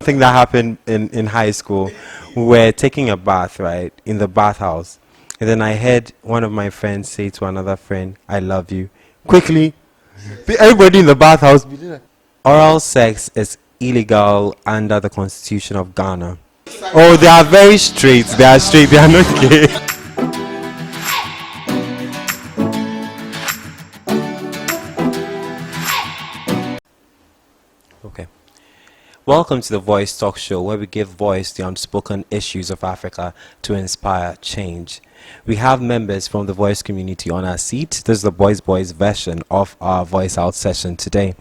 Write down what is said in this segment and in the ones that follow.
Thing that happened in high school. We were taking a bath, right, in the bathhouse. And then I heard one of my friends say to another friend, I love you. Quickly, everybody in the bathhouse. Oral sex is illegal under the constitution of Ghana. Oh, they are very straight. They are straight. They are not gay. Okay. Welcome to the Voice Talk Show, where we give voice to the unspoken issues of Africa to inspire change. We have members from the voice community on our seat. This is the boys version of our Voice Out session today.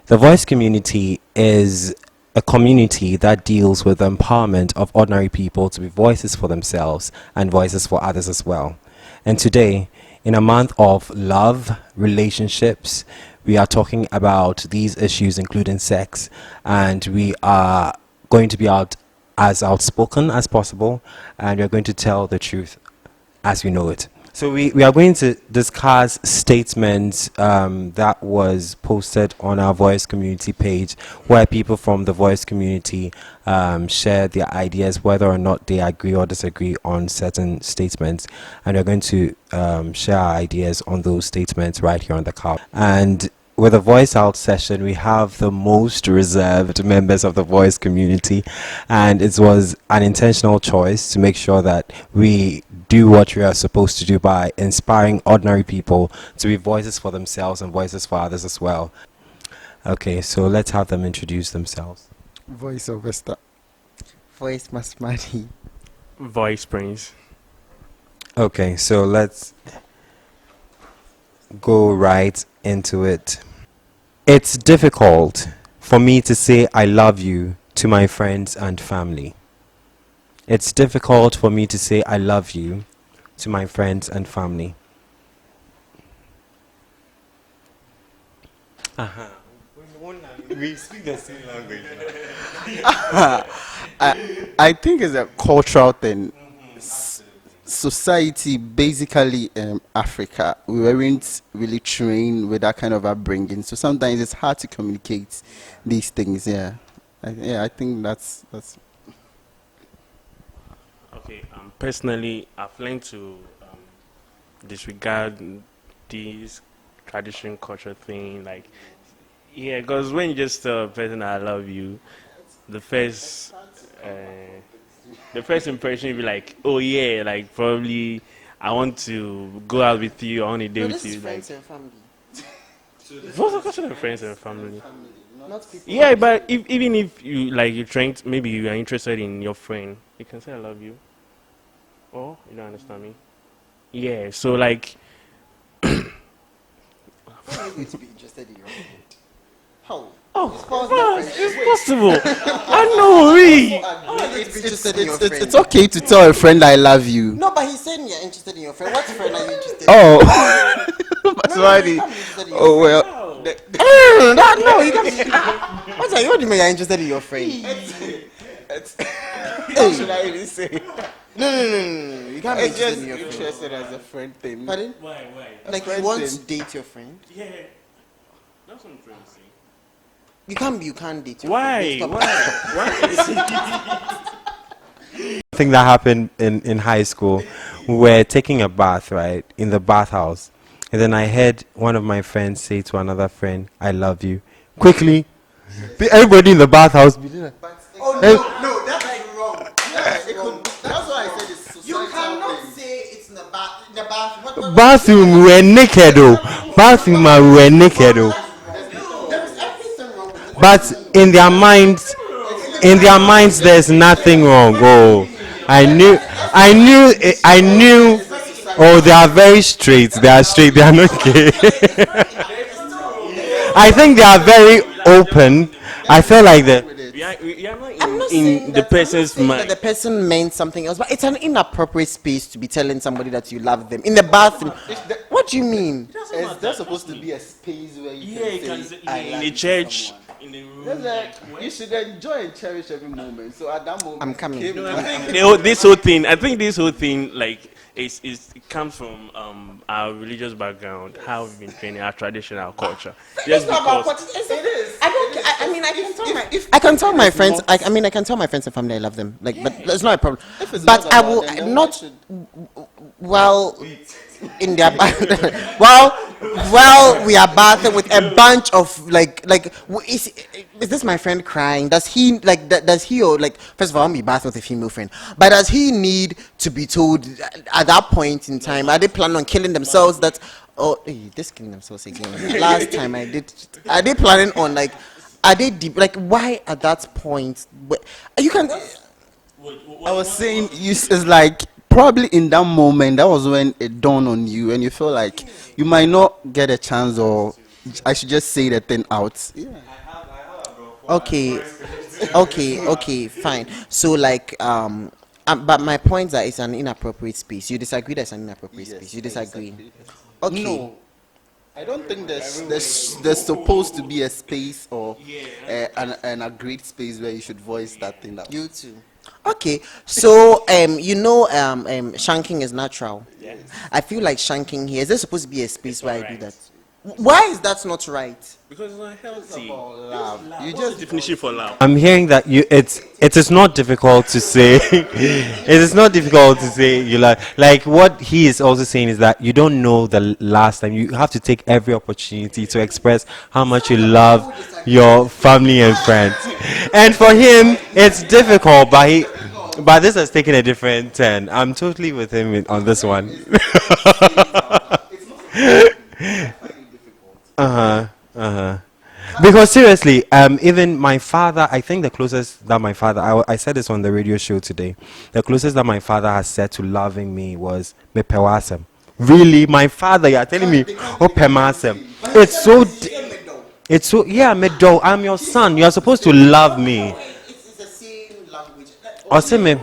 The voice community is a community that deals with the empowerment of ordinary people to be voices for themselves and voices for others as well. And today, in a month of love, relationships, we are talking about these issues, including sex, and we are going to be as outspoken as possible, and we are going to tell the truth as we know it. So we are going to discuss statements that was posted on our voice community page, where people from the voice community share their ideas, whether or not they agree or disagree on certain statements. And we're going to share our ideas on those statements right here on the card. And with the Voice Out session, we have the most reserved members of the voice community, and it was an intentional choice to make sure that we do what we are supposed to do by inspiring ordinary people to be voices for themselves and voices for others as well. Okay, so let's have them introduce themselves. Voice of Vesta. Voice Masmati. Voice Prince. Okay, so let's go right into it. It's difficult for me to say I love you to my friends and family. It's difficult for me to say I love you to my friends and family. We speak the same language. I think it's a cultural thing. Society, basically Africa, we weren't really trained with that kind of upbringing. So sometimes it's hard to communicate these things. Yeah, I think that's. Okay, personally, I've learned to disregard this tradition culture thing. Like, yeah, because when you just tell a person I love you, the first impression will be like, oh yeah, like probably I want to go out with you, I want to date with you. Friends and family. What's the question of friends and family? Not people. Yeah, but even if you like, you're trying to, maybe you are interested in your friend, you can say I love you. Oh, you don't understand me? Yeah, so like. How are you going to be interested in your friend? How? Oh, it's possible. I know, really. It's okay to tell a friend I love you. No, but he's saying you're interested in your friend. What friend are you interested in? Oh, Masmati. Oh well. No, you can't. What do you mean you're interested in your friend? What should I even say? No. You can't be It's interested just in your friend. interested as a friend thing. Pardon? Why? Like you friend want thing. to date your friend? Yeah. That's what I'm trying to say. You can't date your Why? friend. Thing that happened in high school. We were taking a bath, right, in the bathhouse. And then I heard one of my friends say to another friend, I love you. Quickly, everybody in the bathhouse. Oh no, that's wrong. That's why I said it's societal. You cannot say it's in the bath. In the bath. Bathroom, we were naked, oh. Bathroom, we were naked, oh. There's everything wrong with it. But in their minds, there's nothing wrong. Oh, I knew. Oh, they are very straight. They are straight. They are not gay. I think they are very open. I feel like that. We are not I'm not in saying the that- person's I'm not saying mind. that the person meant something else, but it's an inappropriate space to be telling somebody that you love them in the bathroom. What do you mean? Is there supposed to be a space where you Yeah, you can can say, say I in love the you church, to someone? in the room. That's like, you should enjoy and cherish every moment. So at that moment, I'm coming. came No, like- I think I think this whole thing, like, it comes from our religious background, how we've been training, our tradition, our culture. Just It's not about because what it is. I don't care. I mean, I can tell my friends. I mean, I can tell my friends and family I love them. Like, but that's not a problem. If it's But not I about will them, then why not. should- Well, in their well, we are bathing with a bunch of is this my friend crying? Does he like? Does he or like? First of all, I'm be bath with a female friend, but does he need to be told at that point in time? Are they planning on killing themselves? That oh, this killing themselves again. Last time I did. Are they planning on like? Are they deep? Like why at that point? But you can. I was saying, it's like probably in that moment, that was when it dawned on you, and you feel like you might not get a chance, or I should just say the thing out. Yeah. Okay, okay, fine. So like but my point is that it's an inappropriate space. You disagree that it's an inappropriate Yes, space. You disagree. exactly. Okay. No, I don't think there's supposed to be a space or a great space where you should voice that thing out. You too. Okay, so shanking is natural. Yes. I feel like shanking here. Is there supposed to be a space where I do alright. that? Why is that not right? Because it's not healthy. You What's just the definition for love? I'm hearing that it is not difficult to say it is not difficult to say you like what he is also saying is that you don't know the last time. You have to take every opportunity to express how much you love your family and friends. And for him it's difficult, but this has taken a different turn. I'm totally with him on this one. Uh-huh. Uh-huh. Because seriously, even my father, I think the closest that my father, I said this on the radio show today, the closest that my father has said to loving me was me pewasem. Really, my father, you're telling me, oh pemasem. It's so, it's so, yeah, medo, I'm your son. You're supposed to love me. It's the same language. Or say me,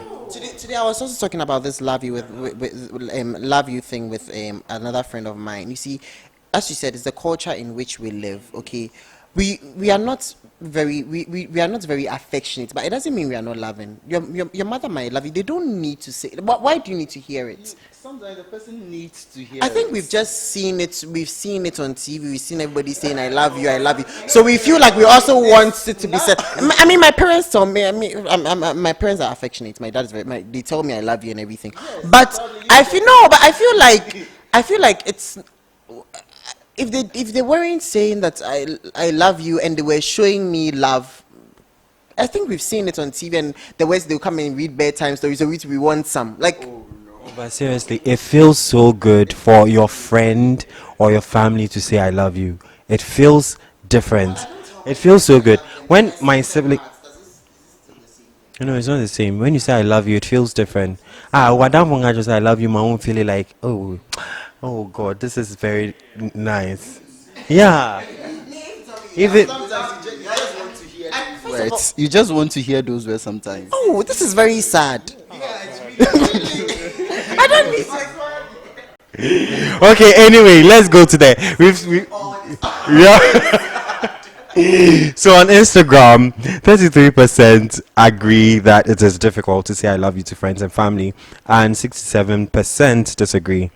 Today I was also talking about this love you love you thing with another friend of mine. You see, as you said, it's the culture in which we live. Okay, we are not we are not very affectionate, but it doesn't mean we are not loving. Your mother might love you. They don't need to say. Why do you need to hear it? sometimes the person needs to hear. I think we've just seen it. We've seen it on TV. We've seen everybody saying "I love you, I love you." So we feel like we also want it to be said. I mean, my parents tell me. My parents are affectionate. My dad is they tell me I love you and everything. But I feel no. But I feel like it's if they weren't saying that I love you and they were showing me love. I think we've seen it on TV, and the West they'll come and read bedtime stories. So we want some like. but seriously, it feels so good for your friend or your family to say I love you. It feels different. It feels so good. When my sibling, no, it's not the same. When you say I love you, it feels different. When I just say I love you, my own feeling like, oh God, this is very nice. Yeah. If it, Words. You just want to hear those words sometimes. Oh, this is very sad. I don't need. okay. Anyway, let's go to the. Yeah. So on Instagram, 33% agree that it is difficult to say I love you to friends and family, and 67% disagree.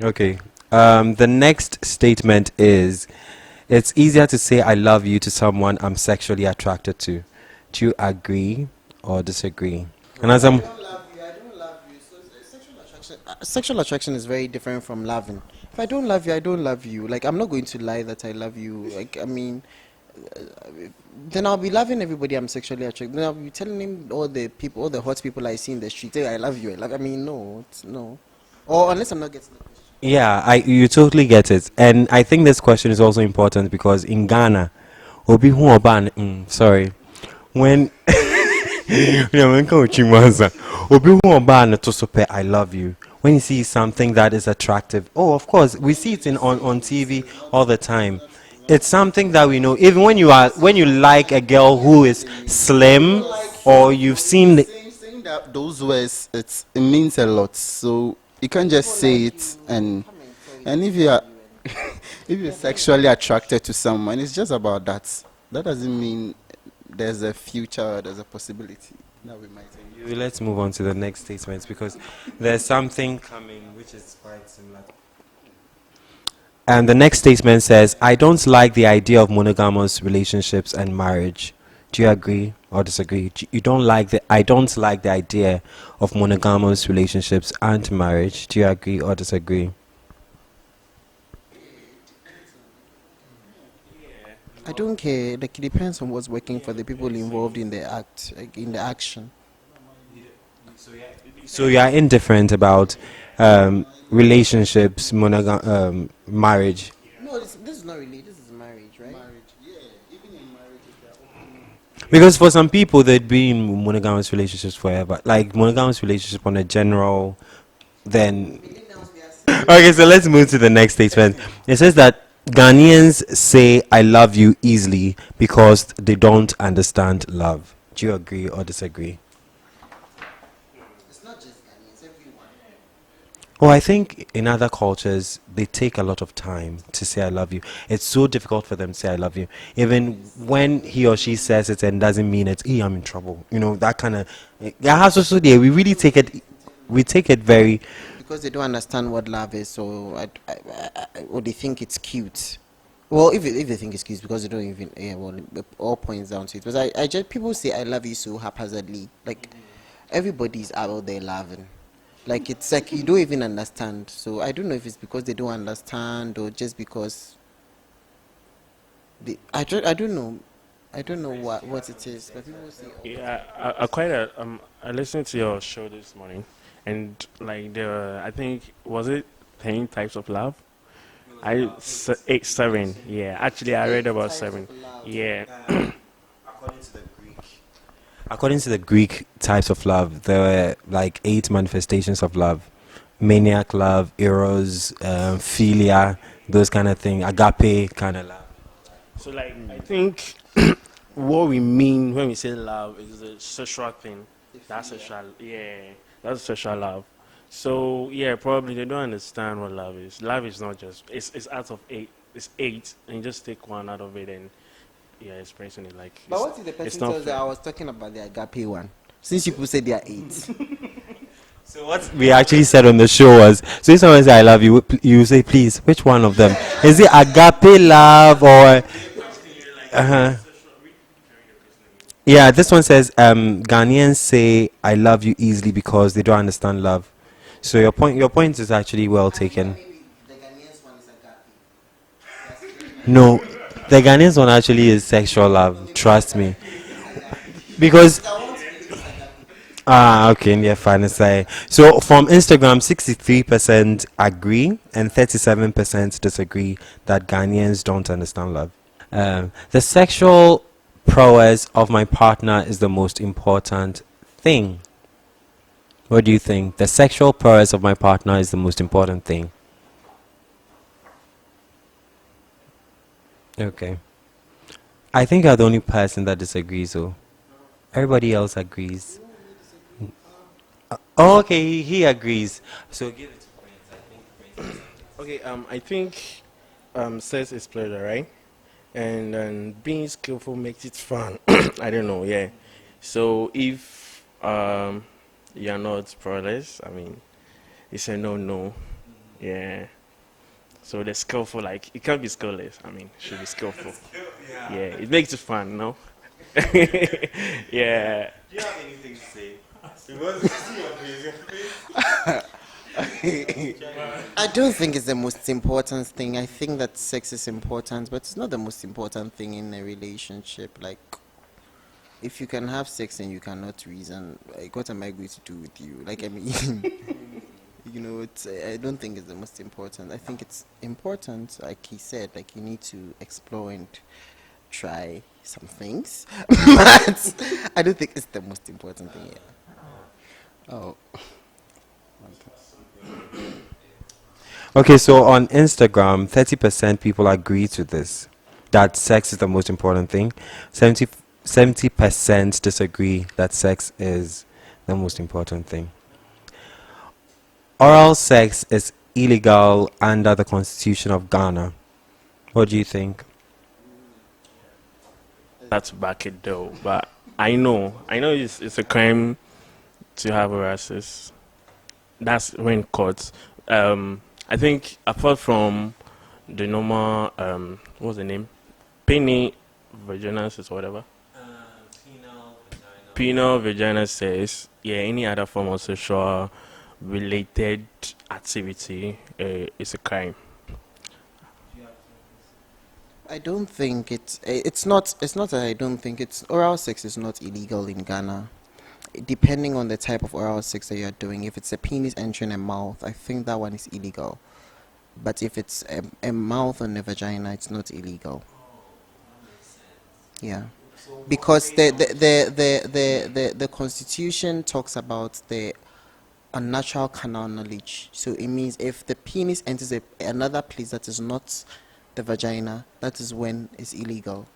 Okay. The next statement is it's easier to say I love you to someone I'm sexually attracted to. Do you agree or disagree? And as I'm I don't love you. So sexual attraction is very different from loving. If I don't love you, I don't love you. Like I'm not going to lie that I love you. Like I mean, then I'll be loving everybody I'm sexually attracted. Then I'll be telling him all the people, all the hot people I see in the street, hey, I love you. I love. I mean, no, it's no. Or unless I'm not getting the question. Yeah, you totally get it. And I think this question is also important because in Ghana, obi hu oba sorry. When when coach obi hu oba na to sope I love you. When you see something that is attractive, oh, of course, we see it on TV all the time. It's something that we know. Even when you like a girl who is slim, or you've seen Saying that those words, it means a lot. So you can't just say it, and if you are if you're sexually attracted to someone, it's just about that. That doesn't mean there's a future, there's a possibility that we might. Let's move on to the next statement because there's something coming which is quite similar. And the next statement says, I don't like the idea of monogamous relationships and marriage. Do you agree or disagree? You don't like the I don't like the idea of monogamous relationships and marriage. Do you agree or disagree? I don't care. Like, it depends on what's working for the people involved in the act, like in the action. So you are indifferent about relationships, marriage. No, this is not really. This is marriage, right? Because for some people, they'd be in monogamous relationships forever. Like monogamous relationship on a general, then. Okay, so let's move to the next statement. It says that Ghanaians say "I love you" easily because they don't understand love. Do you agree or disagree? It's not just Ghanaians, everyone. Oh, I think in other cultures they take a lot of time to say "I love you." It's so difficult for them to say "I love you," even when he or she says it and doesn't mean it. Hey, I'm in trouble. You know that kind of. Yeah, so there we really take it. We take it very. Because they don't understand what love is, so or they think it's cute. Well, if they think it's cute, because they don't even, yeah, well, it all points down to it. But I just, people say "I love you" so haphazardly. Like, everybody's out there loving. Like, it's like you don't even understand. So I don't know if it's because they don't understand or just because I don't know. I don't know what it is. But people say, oh, Yeah, I listened to your show this morning, and like there were, I think, was it 10 types of love? Eight, seven. Yeah, actually, I read about types seven. of love. Yeah. According to the Greek types of love, there were like 8 manifestations of love: maniac love, eros, philia, those kind of thing, agape kind of love. So like, I think what we mean when we say love is the sexual thing. That's sexual. Yeah, that's sexual love. So yeah, probably they don't understand what love is. Love is not just it's out of 8. It's 8, and you just take one out of it and yeah, expressing it like. But what if the It's person not tells that fair. I was talking about the agape one? Since people say they are 8. So what we actually said on the show was, so if someone says "I love you," you say, "Please, which one of them? Is it agape love or?" Uh-huh. Yeah, this one says Ghanaians say "I love you" easily because they don't understand love. So your point is actually well taken. The Ghanaians one is agape. No, the Ghanaians one actually is sexual love. Trust me, because okay, yeah, fine. Say so from Instagram, 63% agree and 37% disagree that Ghanaians don't understand love. The sexual prowess of my partner is the most important thing. What do you think? The sexual prowess of my partner is the most important thing. Okay. I think you're the only person that disagrees, though. Everybody else agrees. Oh, okay, he agrees. So give it to Prince. I think Prince. Okay, I think sex is pleasure, right? And being skillful makes it fun. I don't know, yeah. So if you're not prowess, I mean, it's a no, yeah. So the skillful, like it can't be skillless. I mean, it should be skillful. Yeah, it makes it fun, no? Yeah. Do you have anything to say? I don't think it's the most important thing. I think that sex is important, but it's not the most important thing in a relationship. Like, if you can have sex and you cannot reason, like, what am I going to do with you? Like, I mean, it's, I don't think it's the most important. I think it's important, like he said, like you need to explore and try some things, but I don't think it's the most important thing. Yeah. Oh. Okay, so on Instagram, 30% people agree to this, that sex is the most important thing. 70% disagree that sex is the most important thing. Oral sex is illegal under the Constitution of Ghana. What do you think? That's back it though, but I know it's a crime to have harassers. That's when caught. I think apart from the normal what's the name? Penny vaginas or whatever. Penal vagina says, yeah, any other form of sexual related activity is a crime. I don't think it's not that I don't think it's oral sex is not illegal in Ghana. Depending on the type of oral sex that you're doing. If it's a penis entering a mouth, I think that one is illegal. But if it's a mouth and a vagina, it's not illegal. Yeah. Because the constitution talks about the unnatural canal knowledge. So it means if the penis enters another place that is not the vagina, that is when it's illegal.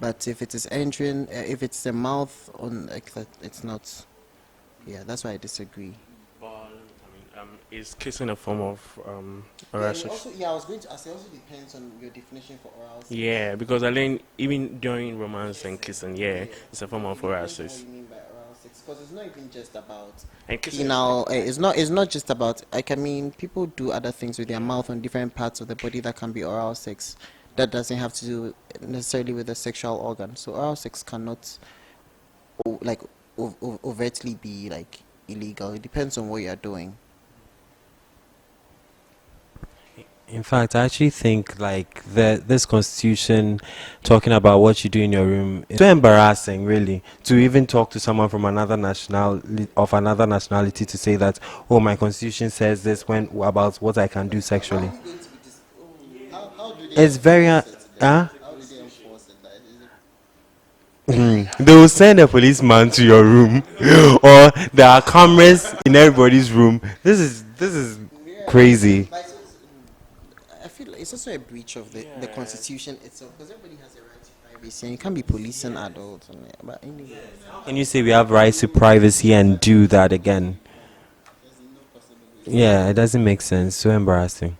But if it is entering, if it's the mouth on like that, it's not. Yeah, that's why I disagree. But is kissing a form of Yeah, oral and sex? also, yeah, I was going to ask. It also depends on your definition for oral sex. Yeah, because I think even during romance and kissing, yeah, it's a form of oral Depends on what sex. you mean by oral sex, because it's not even just about And kissing, penal. It's not just about like I mean, people do other things with their mouth on different parts of the body that can be oral sex. That doesn't have to do necessarily with the sexual organ. So oral sex cannot like overtly be like illegal. It depends on what you are doing. In fact, I actually think like this constitution talking about what you do in your room is so embarrassing, really, to even talk to someone from another nationality to say that, oh, my constitution says this when about what I can do sexually. How do they It's very enforce it then? huh? How do they enforce it? Like, is it They will send a policeman to your room, or there are cameras in everybody's room. This is crazy. Like, I feel like it's also a breach of the constitution itself because everybody has a right to privacy and you can't be policing adults. But anyway, Can you say we have rights to privacy and do that again? Yeah, it doesn't make sense. So embarrassing.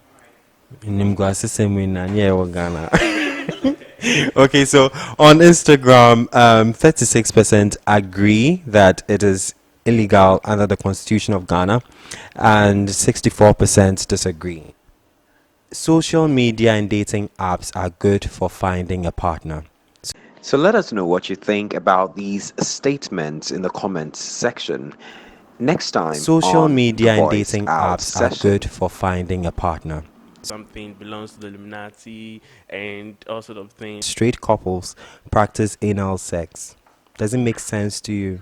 Okay, so on Instagram, 36% agree that it is illegal under the Constitution of Ghana, and 64% disagree. Social media and dating apps are good for finding a partner. So let us know what you think about these statements in the comments section. Next time, social media and dating apps are good for finding a partner. something belongs to the Illuminati and all sort of things. Straight couples practice anal sex. Does it make sense to you?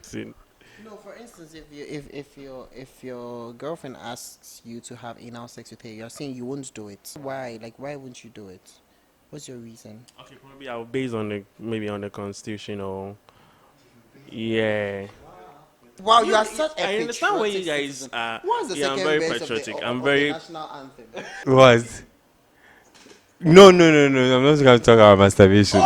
no. For instance, if your girlfriend asks you to have anal sex with her, you're saying you won't do it. Why? Like, why won't you do it? What's your reason? Okay, probably I'll base on the maybe on the constitution or yeah. Wow, you are such a I understand where you patriotic guys citizen. are. What's the Yeah, I'm second very verse patriotic. of I'm the very national anthem? What? No, no, no, no. I'm not going to talk about masturbation.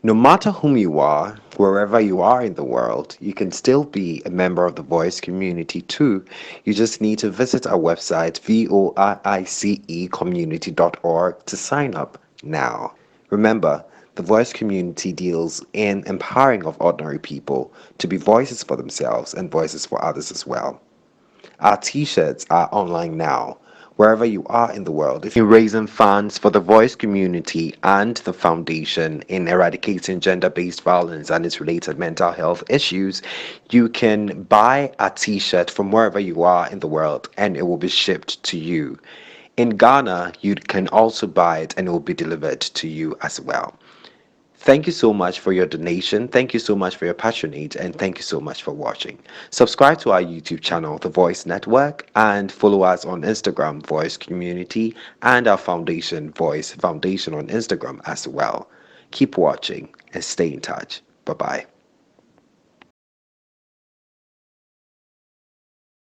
No matter whom you are, wherever you are in the world, you can still be a member of the Voice community too. You just need to visit our website, voicecommunity.org, to sign up now. Remember, the Voice community deals in empowering of ordinary people to be voices for themselves and voices for others as well. Our t-shirts are online now. Wherever you are in the world, if you're raising funds for the voice community and the foundation in eradicating gender-based violence and its related mental health issues, you can buy a t-shirt from wherever you are in the world and it will be shipped to you. In Ghana, you can also buy it and it will be delivered to you as well. Thank you so much for your donation. Thank you so much for your patronage. And thank you so much for watching. Subscribe to our YouTube channel, The Voice Network, and follow us on Instagram, Voice Community, and our foundation, Voice Foundation, on Instagram as well. Keep watching and stay in touch. Bye bye.